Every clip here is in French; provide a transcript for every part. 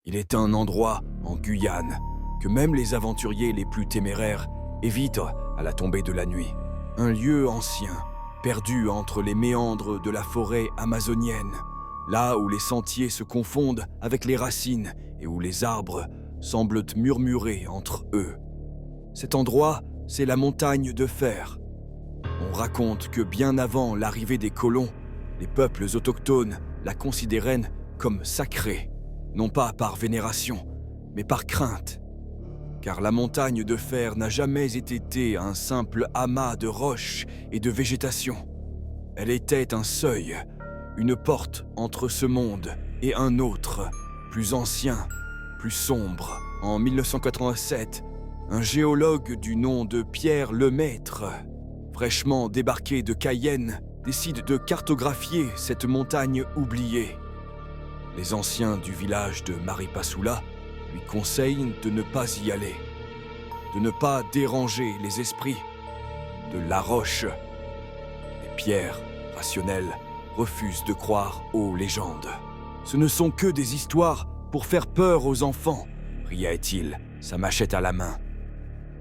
Il est un endroit, en Guyane, que même les aventuriers les plus téméraires évitent à la tombée de la nuit. Un lieu ancien, perdu entre les méandres de la forêt amazonienne, là où les sentiers se confondent avec les racines et où les arbres semblent murmurer entre eux. Cet endroit, c'est la montagne de fer. On raconte que bien avant l'arrivée des colons, les peuples autochtones la considéraient comme sacrée, non pas par vénération, mais par crainte. Car la montagne de fer n'a jamais été un simple amas de roches et de végétation. Elle était un seuil, une porte entre ce monde et un autre, plus ancien, plus sombre. En 1987, un géologue du nom de Pierre Lemaître, fraîchement débarqué de Cayenne, décide de cartographier cette montagne oubliée. Les anciens du village de Maripasoula lui conseillent de ne pas y aller, de ne pas déranger les esprits de La Roche. Et Pierre, rationnel, refuse de croire aux légendes. Ce ne sont que des histoires pour faire peur aux enfants, riait-il, sa machette à la main.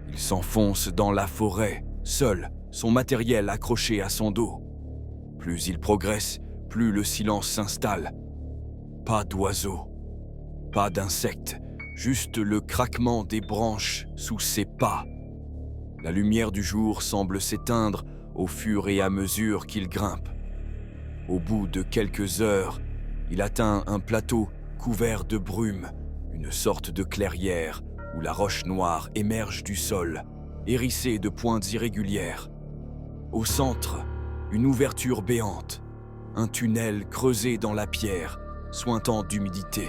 Il s'enfonce dans la forêt, seul, son matériel accroché à son dos. Plus il progresse, plus le silence s'installe. Pas d'oiseaux, pas d'insectes, juste le craquement des branches sous ses pas. La lumière du jour semble s'éteindre au fur et à mesure qu'il grimpe. Au bout de quelques heures, il atteint un plateau couvert de brume, une sorte de clairière où la roche noire émerge du sol, hérissée de pointes irrégulières. Au centre, une ouverture béante, un tunnel creusé dans la pierre, suintant d'humidité.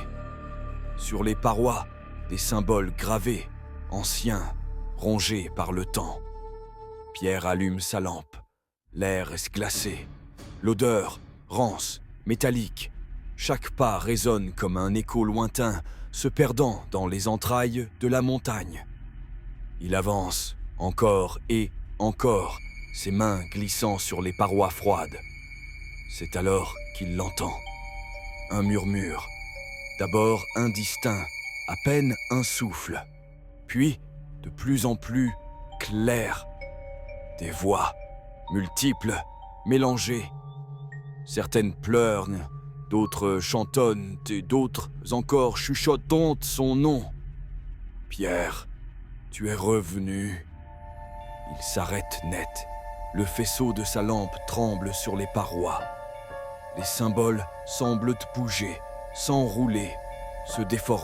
Sur les parois, des symboles gravés, anciens, rongés par le temps. Pierre allume sa lampe. L'air est glacé. L'odeur, rance, métallique. Chaque pas résonne comme un écho lointain, se perdant dans les entrailles de la montagne. Il avance, encore et encore, ses mains glissant sur les parois froides. C'est alors qu'il l'entend. Un murmure, d'abord indistinct, à peine un souffle, puis de plus en plus clair. Des voix, multiples, mélangées. Certaines pleurent, d'autres chantonnent et d'autres encore chuchotent son nom. Pierre, tu es revenu. Il s'arrête net. Le faisceau de sa lampe tremble sur les parois. Les symboles semblent bouger, s'enrouler, se déformer.